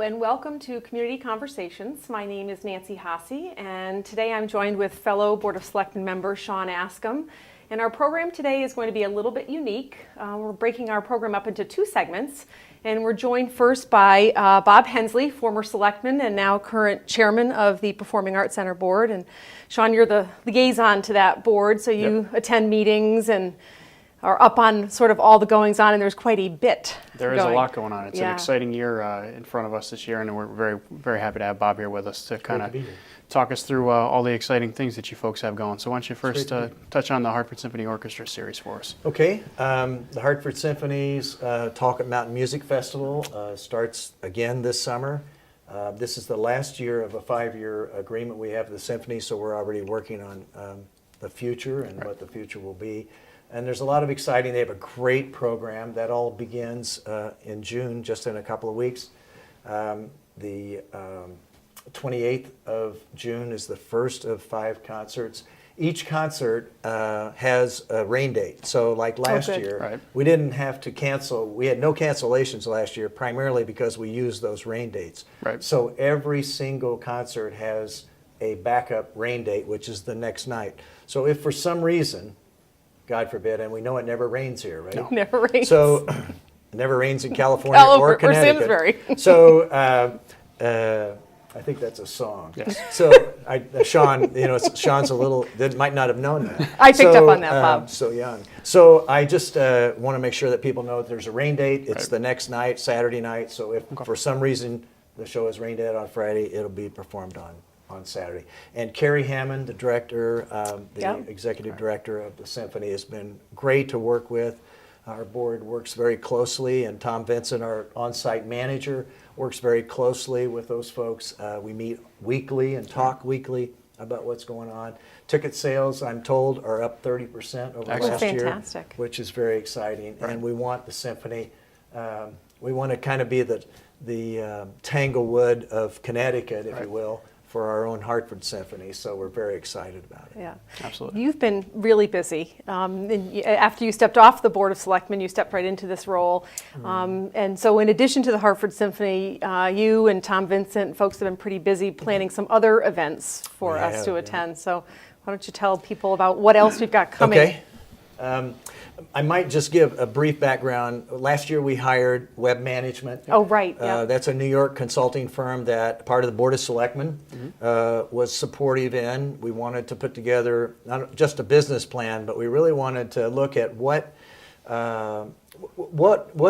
Hello and welcome to Community Conversations. My name is Nancy Haase and today I'm joined with fellow Board of Selectmen member Sean Askham. And our program today is going to be a little bit unique. We're breaking our program up into two segments. And we're joined first by Bob Hensley, former selectman and now current chairman of the Performing Arts Center board. And Sean, you're the liaison to that board, so you attend meetings and are up on sort of all the goings on, and there's quite a bit There is a lot going on. It's an Yeah. exciting year in front of us this year, and we're very, very happy to have Bob here with us to kind of talk us through all the exciting things that you folks have going. So why don't you first touch on the Hartford Symphony Orchestra series for us? Okay, the Hartford Symphony's Talk at Mountain Music Festival starts again this summer. This is the last year of a 5-year agreement we have with the symphony, so we're already working on the future and what the future will be. And there's a lot of exciting, they have a great program. That all begins in June, just in a couple of weeks. The 28th of June is the first of 5 concerts. Each concert has a rain date. So like last year, we didn't have to cancel. We had no cancellations last year, primarily because we used those rain dates. So every single concert has a backup rain date, which is the next night. So if for some reason, God forbid, and we know it never rains here, right? No. Never rains. So it never rains in California or Connecticut. Or Simsbury. So I think that's a song. Yes. So Sean, Sean's a little, might not have known that. I picked up on that, Bob. So young. So I just want to make sure that people know that there's a rain date. It's the next night, Saturday night. So if for some reason the show is rain date on Friday, it'll be performed on Saturday. And Carrie Hammond, the director, the executive director of the symphony, has been great to work with. Our board works very closely, and Tom Vincent, our on-site manager, works very closely with those folks. We meet weekly and talk weekly about what's going on. Ticket sales, I'm told, are up 30% over last year, fantastic. which is very exciting. And we want the symphony, we want to kind of be the Tanglewood of Connecticut, if you will, for our own Hartford Symphony, so we're very excited about it. Yeah, absolutely. You've been really busy. After you stepped off the Board of Selectmen, you stepped right into this role. And so in addition to the Hartford Symphony, you and Tom Vincent, folks have been pretty busy planning some other events for us to attend. So why don't you tell people about what else we've got coming? Okay. I might just give a brief background. Last year we hired Web Management. Oh, right. Yeah. That's a New York consulting firm that part of the Board of Selectmen was supportive in. We wanted to put together not just a business plan, but we really wanted to look at what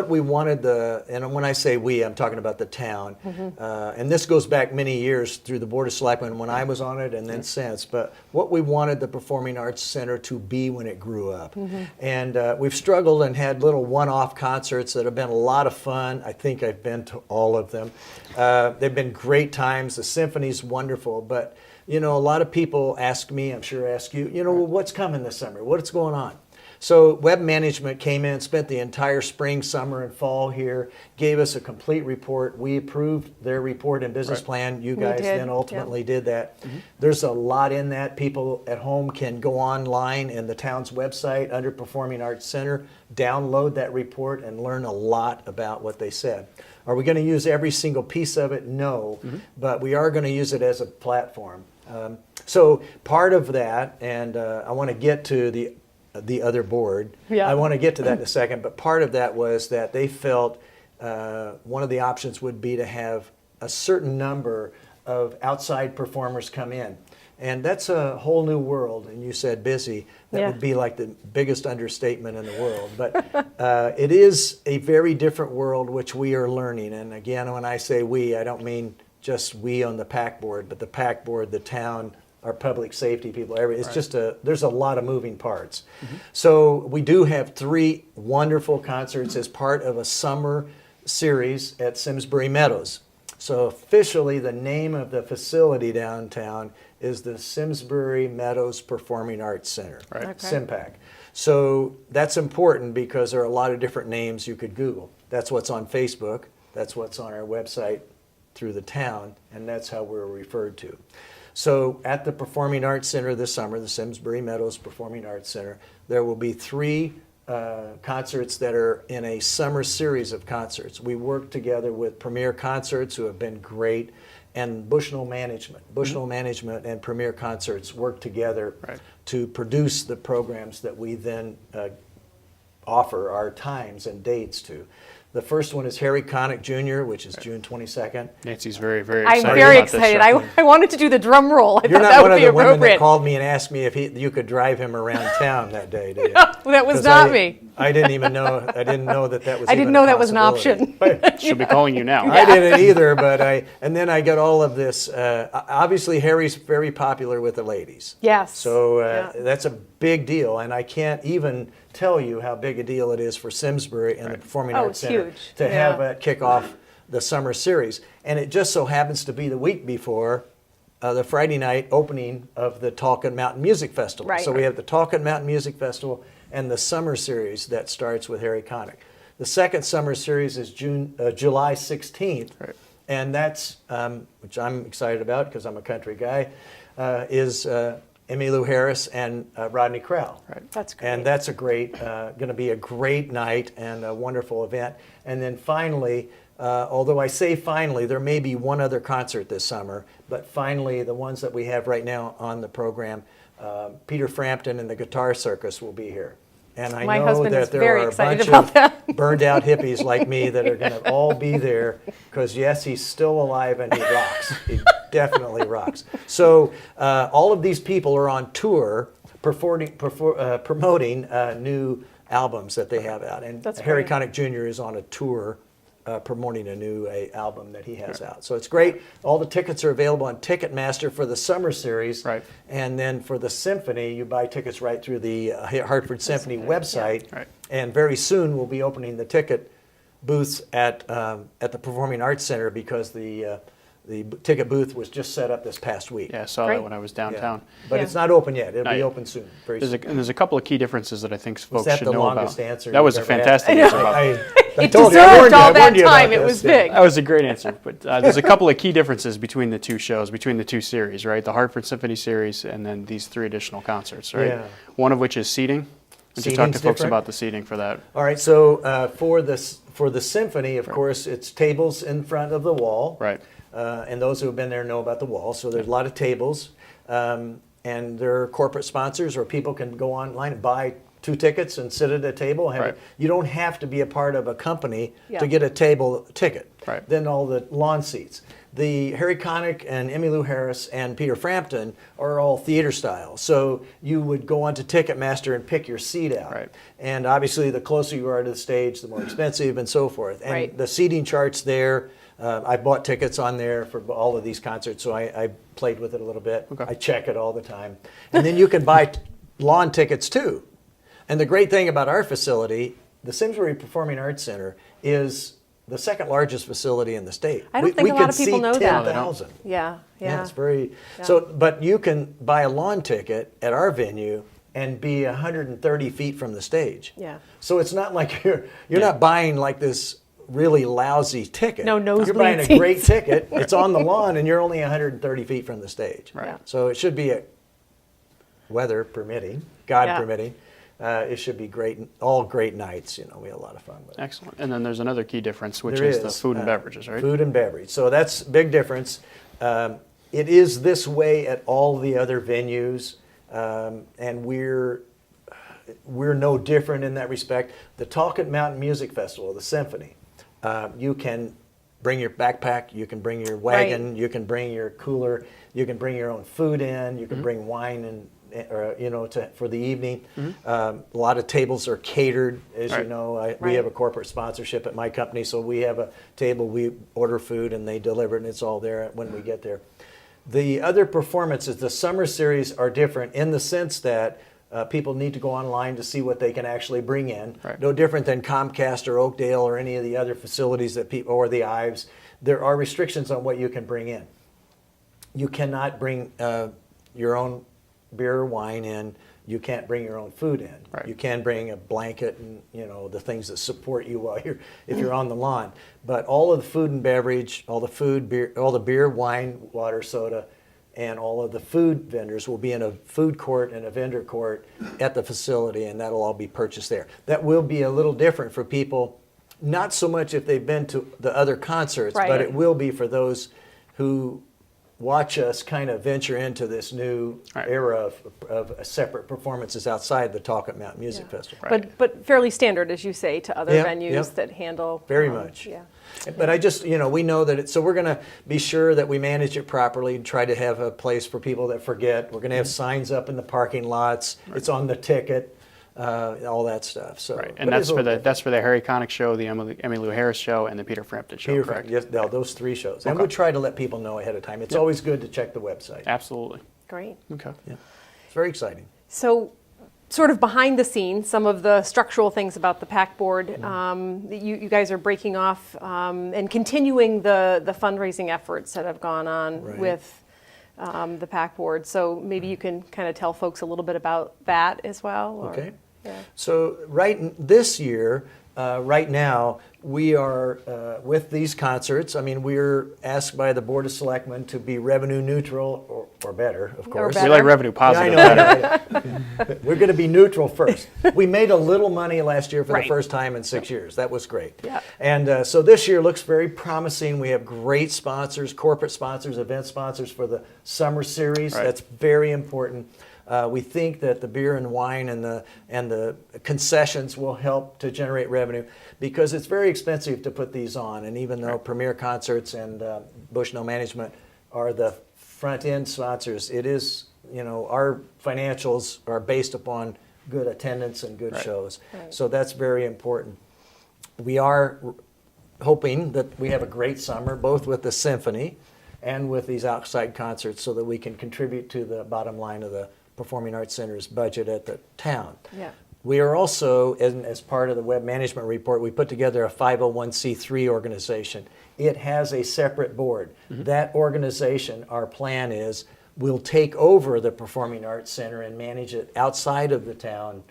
we wanted and when I say we, I'm talking about the town. And this goes back many years through the Board of Selectmen when I was on it and then since, but what we wanted the Performing Arts Center to be when it grew up. And we've struggled and had little one-off concerts that have been a lot of fun. I think I've been to all of them. They've been great times. The symphony's wonderful, but a lot of people ask me, I'm sure ask you, well, what's coming this summer? What's going on? So Web Management came in, spent the entire spring, summer, and fall here, gave us a complete report. We approved their report and business plan. You guys then ultimately did that. There's a lot in that. People at home can go online in the town's website under Performing Arts Center, download that report, and learn a lot about what they said. Are we going to use every single piece of it? No, but we are going to use it as a platform. So part of that, and I want to get to the other board. I want to get to that in a second, but part of that was that they felt one of the options would be to have a certain number of outside performers come in. And that's a whole new world, and you said busy. That would be like the biggest understatement in the world. But it is a very different world which we are learning. And again, when I say we, I don't mean just we on the PAC board, but the PAC board, the town, our public safety people, it's just there's a lot of moving parts. So we do have 3 wonderful concerts as part of a summer series at Simsbury Meadows. So officially the name of the facility downtown is the Simsbury Meadows Performing Arts Center, SIMPAC. So that's important because there are a lot of different names you could Google. That's what's on Facebook, that's what's on our website through the town, and that's how we're referred to. So at the Performing Arts Center this summer, the Simsbury Meadows Performing Arts Center, there will be 3 concerts that are in a summer series of concerts. We work together with Premier Concerts, who have been great, and Bushnell Management. Bushnell Management and Premier Concerts work together to produce the programs that we then offer our times and dates to. The first one is Harry Connick Jr., which is June 22nd. Nancy's very, very excited. I'm very about this excited. show. I wanted to do the drum roll. I You're thought not that one would of be the women that appropriate. called me and asked me if you could drive him around town that day, did you? That was 'Cause not me. I didn't even know. I didn't know that was. I didn't even know a that was an possibility. option. She'll be calling you now. I didn't either, but and then I got all of this. Obviously, Harry's very popular with the ladies. Yes. So that's a big deal, and I can't even tell you how big a deal it is for Simsbury and the Performing Arts it's Center huge. to have it kick off the summer series. And it just so happens to be the week before the Friday night opening of the Talkin' Mountain Music Festival. Right. So we have the Talkin' Mountain Music Festival and the summer series that starts with Harry Connick. The second summer series is July 16th, and that's, which I'm excited about because I'm a country guy, is Emmylou Harris and Rodney Crowell. That's great. And that's going to be a great night and a wonderful event. And then finally, although I say finally, there may be one other concert this summer, but finally the ones that we have right now on the program, Peter Frampton and the Guitar Circus will be here. And I My know husband is that there very are a excited bunch about of that. burned out hippies like me that are going to all be there because, yes, he's still alive and he rocks. He definitely rocks. So all of these people are on tour promoting new albums that they have out. And That's Harry great. Connick Jr. is on a tour promoting a new album that he has out. So it's great. All the tickets are available on Ticketmaster for the summer series. Right. And then for the symphony, you buy tickets right through the Hartford Symphony website. Right. And very soon we'll be opening the ticket booths at the Performing Arts Center because the ticket booth was just set up this past week. Yeah, I saw Great. that when I was Yeah. downtown. But Yeah. it's not open yet. It'll Not be yet. open soon. Very There's soon. and there's a couple of key differences that I think folks that should the know longest about. answer That was a you've ever had? fantastic answer. Bob. I It told you, I deserved warned you, all I that warned you about time. It this. was Yeah. big. That was a great answer. But there's a couple of key differences between the two shows, between the two series, right? The Hartford Symphony series and then these three additional concerts, right? Yeah. One of which is seating. Would you talk to Seating's folks different. about the seating for that? All right, so for the symphony, of course, it's tables in front of the wall. Right. And those who have been there know about the wall. So there's a lot of tables. And there are corporate sponsors, or people can go online and buy 2 tickets and sit at a table. Right. You don't have to be a part of a company Yeah. to get a table ticket. Right. Then all the lawn seats. The Harry Connick and Emmylou Harris and Peter Frampton are all theater style. So you would go onto Ticketmaster and pick your seat out. Right. And obviously the closer you are to the stage, the more expensive and so forth. And Right. the seating chart's there. I bought tickets on there for all of these concerts, so I played with it a little bit. Okay. I check it all the time. And then you can buy lawn tickets too. And the great thing about our facility, the Simsbury Performing Arts Center, is the second largest facility in the state. I don't think a lot of people know that. 10,000. Yeah. Yeah, it's very Yeah. so. But you can buy a lawn ticket at our venue and be 130 feet from the stage. Yeah. So it's not like you're not buying like this really lousy ticket. No nosebleed You're buying a seats. great ticket. It's on the lawn, and you're only 130 feet from the stage. Right. Yeah. So it should be weather permitting, God Yeah. permitting. It should be great. All great nights. We had a lot of fun with it. Excellent. And then there's another key difference, which There is the food and uh, beverages, right? Food and beverage. So that's a big difference. It is this way at all the other venues, and we're no different in that respect. The Talkin' Mountain Music Festival, the symphony, you can bring your backpack, you can bring your wagon, Right. you can bring your cooler, you can bring your own food in, you can bring wine and for the evening. A lot of tables are catered, as you Right. know. We Right. have a corporate sponsorship at my company, so we have a table, we order food and they deliver it, and it's all there when we get there. The other performances, the summer series, are different in the sense that people need to go online to see what they can actually bring in. Right. No different than Comcast or Oakdale or any of the other facilities that people, or the Ives. There are restrictions on what you can bring in. You cannot bring your own beer or wine in. You can't bring your own food in. Right. You can bring a blanket and the things that support you while if you're on the lawn. But all of the food and beverage, all the food, beer, all the beer, wine, water, soda, and all of the food vendors will be in a food court and a vendor court at the facility, and that'll all be purchased there. That will be a little different for people, not so much if they've been to the other concerts, Right. but it will be for those who watch us kind of venture into this new Right. era of separate performances outside the Talk Up Mountain Music Yeah. Festival. Right. But fairly standard, as you say, to other Yeah, venues yeah. that handle. Very much. Yeah. But I just, we know that so we're going to be sure that we manage it properly and try to have a place for people that forget. We're going to have signs up in the parking lots. It's on the ticket, all that stuff. So, Right, but and it's a little that's for the Harry Connick show, the Emmylou Harris show, and the Peter Frampton show, Peter correct? Frank, yes, no, those 3 shows. And Okay. we try to let people know ahead of time. It's Yep. always good to check the website. Absolutely. Great. Okay. Yeah. It's very exciting. So, sort of behind the scenes, some of the structural things about the PAC board, you guys are breaking off and continuing the fundraising efforts that have gone on Right. with the PAC board. So maybe you can kind of tell folks a little bit about that as well. Or, Okay. Yeah. So this year, right now, we are with these concerts. I mean, we're asked by the Board of Selectmen to be revenue neutral or better, of course. better. We like revenue Yeah, I positive know, better. I know. We're going to be neutral first. We made a little money last year for Right. the first time in 6 years. That was great. Yeah. And so this year looks very promising. We have great sponsors, corporate sponsors, event sponsors for the summer series. Right. That's very important. We think that the beer and wine and the concessions will help to generate revenue because it's very expensive to put these on. And even though Premier Concerts and Bushnell Management are the front end sponsors, it is, our financials are based upon good attendance and good Right. shows. Right. So that's very important. We are hoping that we have a great summer, both with the symphony and with these outside concerts, so that we can contribute to the bottom line of the Performing Arts Center's budget at the town. Yeah. We are also, as part of the web management report, we put together a 501c3 organization. It has a separate board. That organization, our plan is, will take over the Performing Arts Center and manage it outside of the town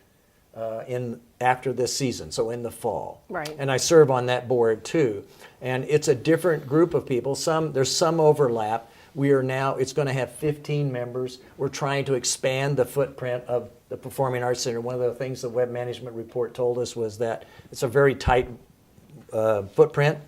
after this season, so in the fall. Right. And I serve on that board too. And it's a different group of people. There's some overlap. It's going to have 15 members. We're trying to expand the footprint of the Performing Arts Center. One of the things the web management report told us was that it's a very tight footprint.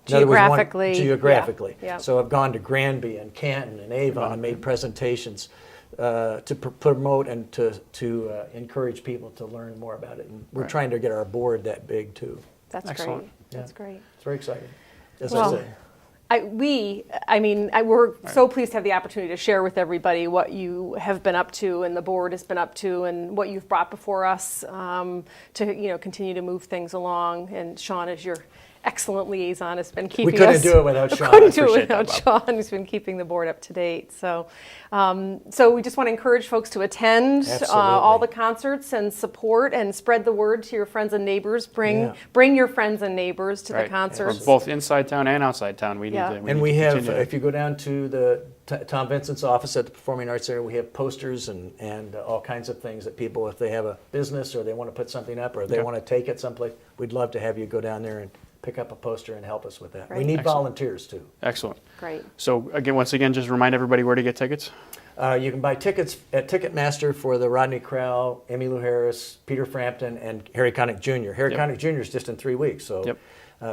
In other words, geographically. Yeah. So I've gone to Granby and Canton and Avon and made presentations to promote and to encourage people to learn more about it. And we're Right. trying to get our board that big too. That's Excellent. great. Yeah. That's great. It's very exciting. As Well, I say. We're so pleased to have the opportunity to share with everybody what you have been up to and the board has been up to and what you've brought before us to continue to move things along. And Sean, as your excellent liaison, has been keeping us. We couldn't do it without Sean. Couldn't I do it appreciate that, without Bob. Sean, who's been keeping the board up to date. So we just want to encourage folks to attend all the concerts and support and spread the word to your friends and neighbors. Bring your friends and neighbors to the Right. concerts. For both inside town and outside town, we need Yeah. to. And need we to have, continue. if you go down to the Tom Vincent's office at the Performing Arts Center, we have posters and all kinds of things that people, if they have a business or they want to put something up or they Okay. want to take it someplace, we'd love to have you go down there and pick up a poster and help us with that. We Right. need Excellent. volunteers too. Excellent. Great. So once again, just remind everybody where to get tickets. You can buy tickets at Ticketmaster for the Rodney Crowell, Emmylou Harris, Peter Frampton, and Harry Connick Jr. Harry Yep. Connick Jr. is just in 3 weeks, so Yep.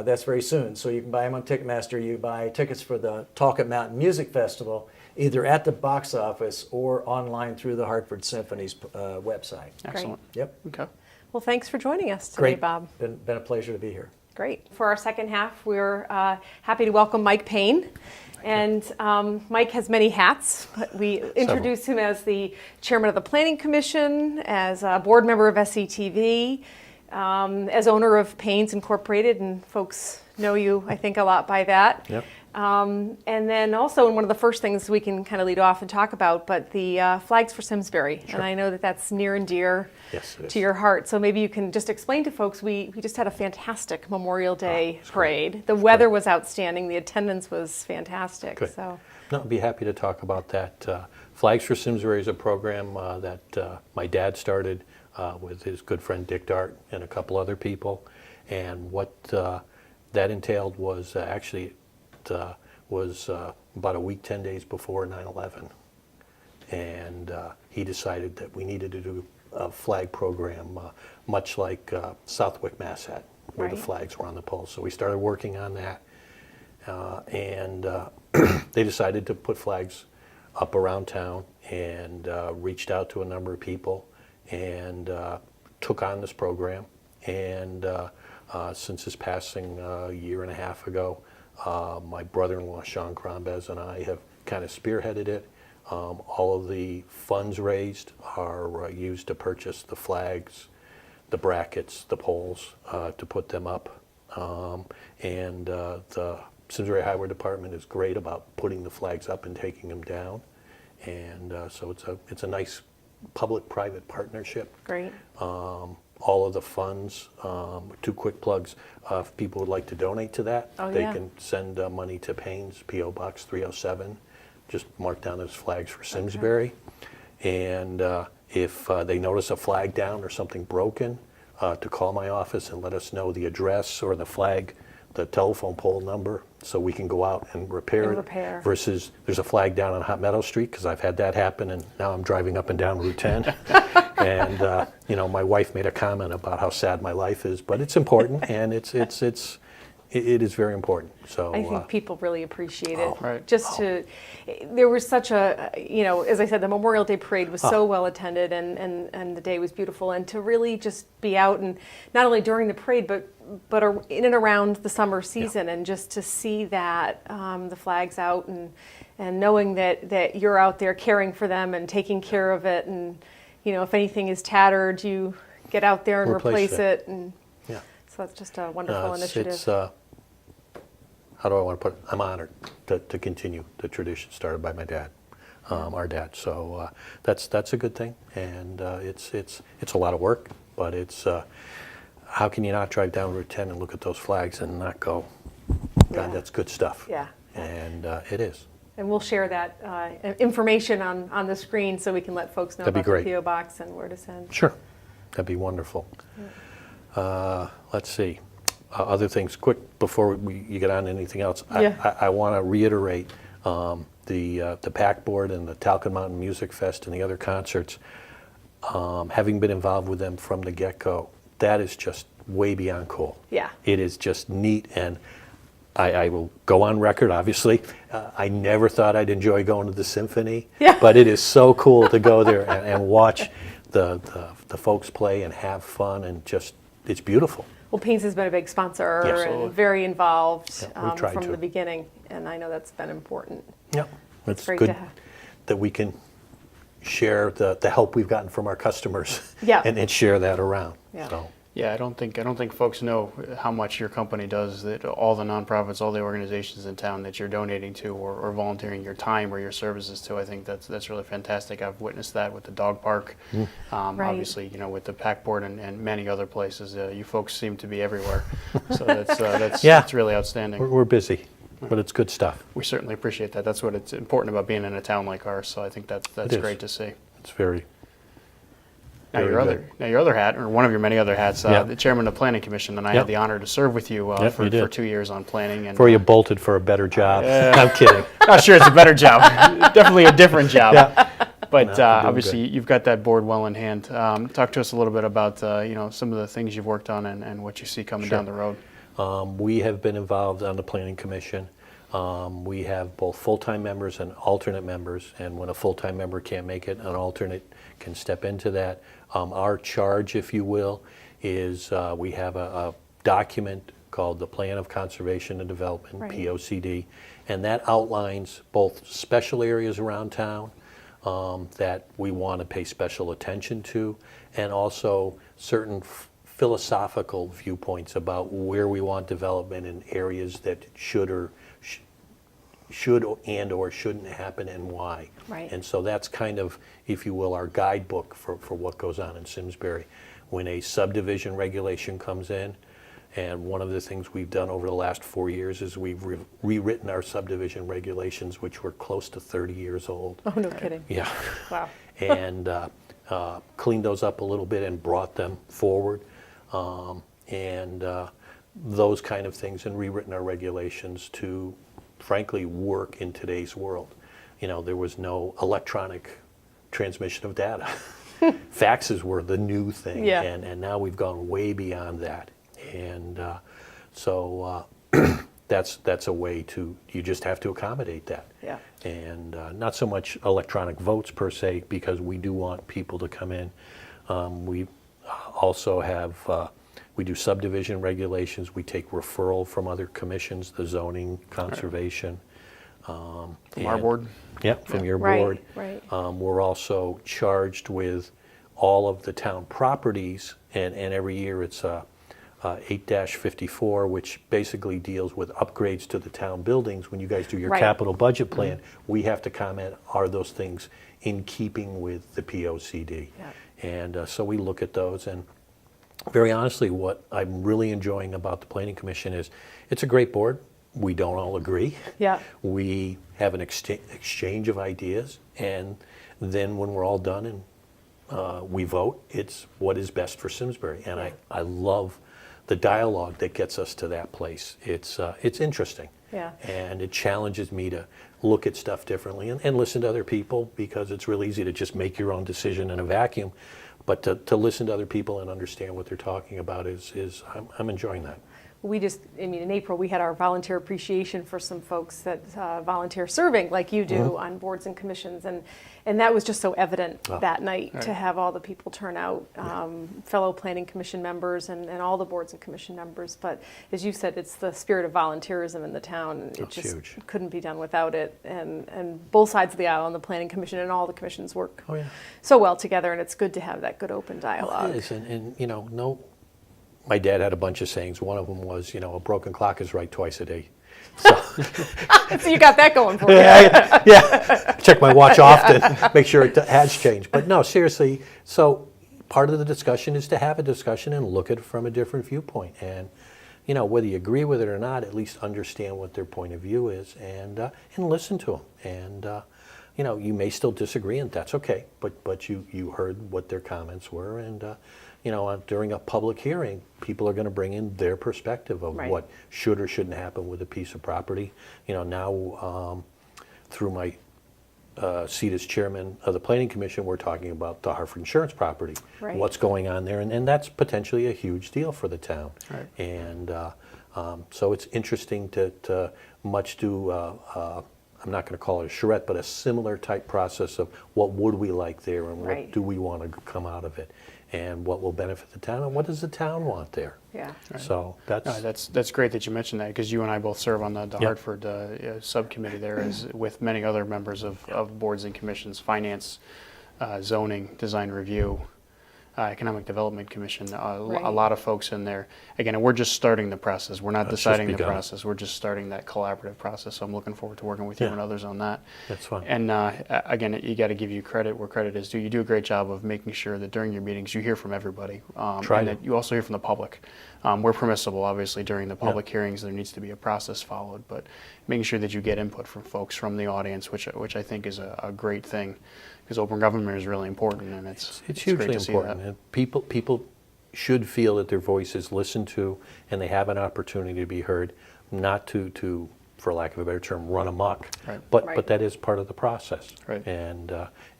that's very soon. So you can buy them on Ticketmaster. You buy tickets for the Talk Up Mountain Music Festival, either at the box office or online through the Hartford Symphony's website. Excellent. Yep. Okay. Well, thanks for joining us today, Great. Bob. Been a pleasure to be here. Great. For our second half, we're happy to welcome Mike Paine. And Mike has many hats, but we introduce him as the chairman of the Planning Commission, as a board member of SCTV, as owner of Paine's Incorporated, and folks know you, I think, a lot by that. Yep. And then also, one of the first things we can kind of lead off and talk about, but the flags for Simsbury. Sure. And I know that that's near and dear Yes, it is. to your heart. So maybe you can just explain to folks, we just had a fantastic Memorial Day parade. The weather was outstanding. The attendance was fantastic. Good. So No, I'd be happy to talk about that. Flags for Simsbury is a program that my dad started with his good friend Dick Dart and a couple other people. And what that entailed was about a week, 10 days before 9/11. and he decided that we needed to do a flag program, much like Southwick, Mass had, where the Right. flags were on the poles. So we started working on that, and they decided to put flags up around town, and reached out to a number of people, and took on this program. And since his passing a year and a half ago, my brother-in-law Sean Crombez and I have kind of spearheaded it. All of the funds raised are used to purchase the flags, the brackets, the poles, to put them up. And the Simsbury Highway Department is great about putting the flags up and taking them down. And so it's a nice public-private partnership. Great. All of the funds, 2 quick plugs, if people would like to donate to that, Oh, they yeah. can send money to Paine's, P.O. Box 307, just mark down as flags for Simsbury. And if they notice a flag down or something broken, to call my office and let us know the address or the flag, the telephone pole number, so we can go out and repair And it. repair. Versus there's a flag down on Hot Meadow Street, because I've had that happen, and now I'm driving up and down Route 10. And you know, my wife made a comment about how sad my life is, but it's important, and it is very important. So I think people really appreciate it. Right. There was such a, as I said, the Memorial Day parade was so well attended, and the day was beautiful, and to really just be out, and not only during the parade, but in and around the summer season, and just to see that, the flags out, and knowing that you're out there caring for them and taking care of it, and if anything is tattered, you get out there and replace it, and yeah. so that's just a wonderful initiative. It's how do I want to put it? I'm honored to continue the tradition started by my dad, our dad. So that's a good thing, and it's a lot of work, but it's how can you not drive down Route 10 and look at those flags and not go, God, Yeah. that's good stuff. Yeah. And it is. And we'll share that information on the screen so we can let folks know That'd be about great. the P.O. Box and where to send. Sure, that'd be wonderful. Let's see. Other things, quick, before you get on to anything else, Yeah. I want to reiterate the PAC board and the Talcott Mountain Music Fest and the other concerts, having been involved with them from the get-go, that is just way beyond cool. Yeah. It is just neat, and I will go on record, obviously. I never thought I'd enjoy going to the symphony, Yeah. but it is so cool to go there and watch the folks play and have fun, and just, it's beautiful. Well, Paine's has been a big sponsor Absolutely. and very involved Yeah, we tried from to. the beginning, and I know that's been important. Yep. It's great good to have. that we can share the help we've gotten from our customers Yeah. and share that around. Yeah. So, Yeah, I don't think folks know how much your company does, that all the nonprofits, all the organizations in town that you're donating to or volunteering your time or your services to. I think that's really fantastic. I've witnessed that with the dog park, Right. obviously, with the PAC board and many other places. You folks seem to be everywhere, so that's Yeah. that's really outstanding. we're busy, but it's good stuff. We certainly appreciate that. That's what it's important about being in a town like ours. So I think that's is. great to see. It's very, Now Very your other hat, or one of your many other hats, Yeah. the chairman of the Planning Commission, and I Yep. had the honor to serve with you, Yep, for you did. 2 years on planning. And before you bolted for a better job. I'm kidding. not sure it's a better job, definitely a different job. Yeah. But No, you're doing obviously good. you've got that board well in hand. Talk to us a little bit about some of the things you've worked on and what you see coming Sure. down the road. We have been involved on the Planning Commission. We have both full-time members and alternate members, and when a full-time member can't make it, an alternate can step into that. Our charge, if you will, is we have a document called the Plan of Conservation and Development, Right. POCD, and that outlines both special areas around town that we want to pay special attention to, and also certain philosophical viewpoints about where we want development in areas that should and or shouldn't happen, and why. Right. And so that's kind of, if you will, our guidebook for what goes on in Simsbury. When a subdivision regulation comes in, and one of the things we've done over the last 4 years is we've rewritten our subdivision regulations, which were close to 30 years old. Oh, no kidding. Yeah. Wow. And cleaned those up a little bit and brought them forward. And those kind of things, and rewritten our regulations to, frankly, work in today's world. There was no electronic transmission of data. Faxes were the new thing, Yeah. and now we've gone way beyond that. And so that's a way to, you just have to accommodate that. Yeah. And not so much electronic votes per se, because we do want people to come in. We also have, we do subdivision regulations. We take referral from other commissions, the zoning, conservation. From our board. Yeah, from your Right, board. right. We're also charged with all of the town properties, and every year it's 8-54, which basically deals with upgrades to the town buildings. When you guys do your Right. capital budget plan, we have to comment, are those things in keeping with the POCD? Yeah. And so we look at those, and very honestly, what I'm really enjoying about the Planning Commission is it's a great board. We don't all agree. Yeah. We have an exchange of ideas, and then when we're all done and we vote, it's what is best for Simsbury. And I love the dialogue that gets us to that place. It's interesting. Yeah. And it challenges me to look at stuff differently and listen to other people, because it's real easy to just make your own decision in a vacuum. But to listen to other people and understand what they're talking about is I'm enjoying that. In April, we had our volunteer appreciation for some folks that volunteer serving like you do on boards and commissions. And that was just so evident that night to have all the people turn out, fellow planning commission members and all the boards and commission members. But as you said, it's the spirit of volunteerism in the town. And it That's just huge. couldn't be done without it. And both sides of the aisle on the planning commission and all the commissions work Oh, yeah. so well together. And it's good to have that good open dialogue. It is, and my dad had a bunch of sayings. One of them was, a broken clock is right twice a day. So, So you got that going for you. yeah, check my watch often, make sure it has changed. But no, seriously, so part of the discussion is to have a discussion and look at it from a different viewpoint. And, whether you agree with it or not, at least understand what their point of view is and listen to them. And, you may still disagree, and that's okay, but you heard what their comments were. And, during a public hearing, people are going to bring in their perspective of Right. what should or shouldn't happen with a piece of property. Now through my seat as chairman of the Planning Commission, we're talking about the Hartford Insurance property, Right. what's going on there, and that's potentially a huge deal for the town. Right. And so it's interesting to much do, I'm not going to call it a charrette, but a similar type process of what would we like there and Right. what do we want to come out of it, and what will benefit the town, and what does the town want there. Yeah. So that's, No, that's great that you mentioned that, because you and I both serve on the Yep. Hartford subcommittee there, as with many other members of boards and commissions, finance, zoning, design review, Economic Development Commission, a lot of folks in there. Again, and we're just starting the process. We're not It's just deciding the begun. process. We're just starting that collaborative process. So I'm looking forward to working with you Yeah. and others on that. That's fine. And again, you got to give you credit where credit is due. You do a great job of making sure that during your meetings you hear from everybody, Try and to. that you also hear from the public. We're permissible, obviously, during the public hearings. There needs to be a process followed, but making sure that you get input from folks from the audience, which I think is a great thing, because open government is really important, and it's It's great hugely to see important. that. And people should feel that their voice is listened to and they have an opportunity to be heard, not to for lack of a better term, run amok. Right. But Right. that is part of the process. Right. And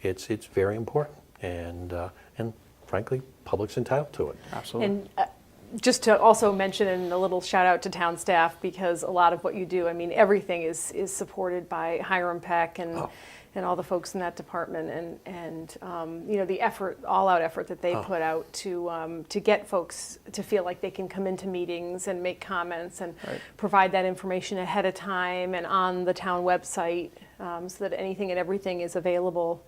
it's very important. And frankly, public's entitled to it. Absolutely. And just to also mention, and a little shout out to town staff, because a lot of what you do, everything is supported by Hiram Peck and all the folks in that department, and the effort, all out effort that they put out to get folks to feel like they can come into meetings and make comments and Right. provide that information ahead of time and on the town website, so that anything and everything is available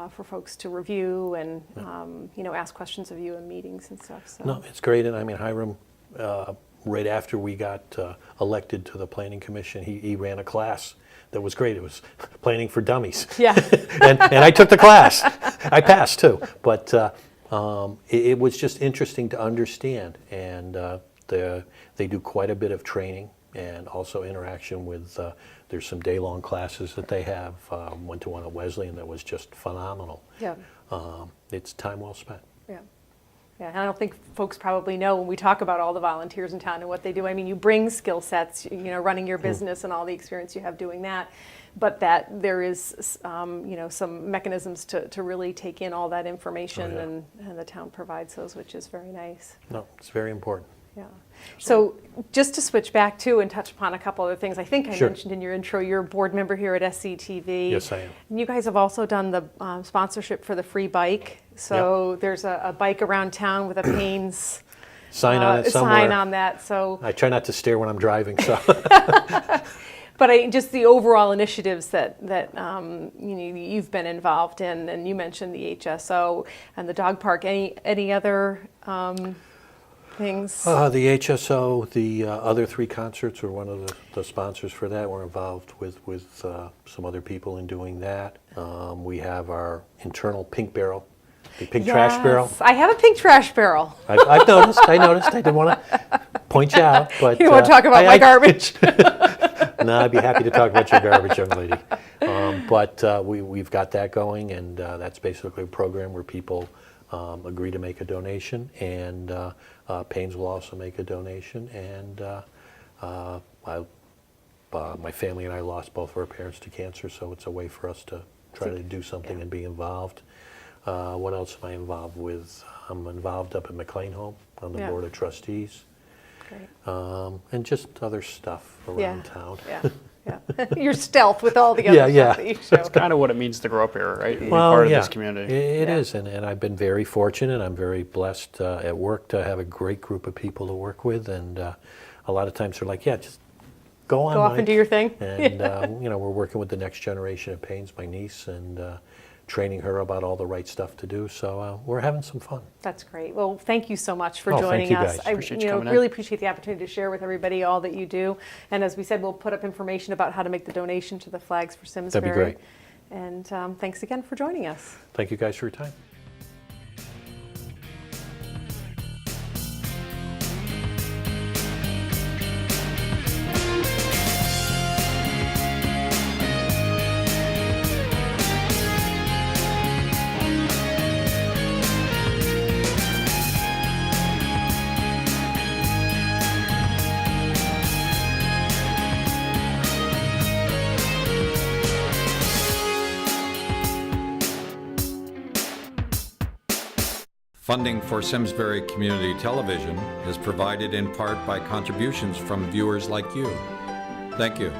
for folks to review and ask questions of you in meetings and stuff. So. No, it's great. And Hiram, right after we got elected to the Planning Commission, he ran a class that was great. It was Planning for Dummies. Yeah. and I took the class. I passed too. But it was just interesting to understand. And they do quite a bit of training and also interaction with, there's some day-long classes that they have. Went to one at Wesleyan that was just phenomenal. Yeah. It's time well spent. Yeah. Yeah, and I don't think folks probably know when we talk about all the volunteers in town and what they do. I mean, you bring skill sets, running your business and all the experience you have doing that, but that there is, some mechanisms to really take in all that information, Oh, yeah. and the town provides those, which is very nice. No, it's very important. Yeah. So just to switch back to and touch upon a couple other things, I think I Sure. mentioned in your intro, you're a board member here at SCTV. Yes, I am. And you guys have also done the sponsorship for the free bike. So there's a bike around town with a Paine's Sign on it somewhere. sign on that. So, I try not to stare when I'm driving, so. but just the overall initiatives that you've been involved in, and you mentioned the HSO and the dog park. Any other things? The HSO, the other 3 concerts were one of the sponsors for that. We're involved with some other people in doing that. We have our internal pink barrel, the pink trash barrel. I have a pink trash barrel. I've noticed. I didn't want to point you out, but You want to talk about my garbage? No, I'd be happy to talk about your garbage, young lady. But we've got that going, and that's basically a program where people agree to make a donation, and Paine's will also make a donation. And my family and I lost both of our parents to cancer, so it's a way for us to try to do something and be involved. What else am I involved with? I'm involved up at McLean Home on the board of trustees. Great. And just other stuff around town. Yeah. You're stealth with all the other stuff that you show. That's kind of what it means to grow up here, right? Be Well, part of this community. It is, and I've been very fortunate. I'm very blessed at work to have a great group of people to work with, and a lot of times they're like, just go on, Go off Mike. and do your thing. And we're working with the next generation of Paine's, my niece, and training her about all the right stuff to do. So we're having some fun. That's great. Well, thank you so much for Oh, joining thank you us. guys. I Appreciate you coming in. really appreciate the opportunity to share with everybody all that you do. And as we said, we'll put up information about how to make the donation to the Flags for Simsbury. That'd be great. And thanks again for joining us. Thank you guys for your time. Funding for Simsbury Community Television is provided in part by contributions from viewers like you. Thank you.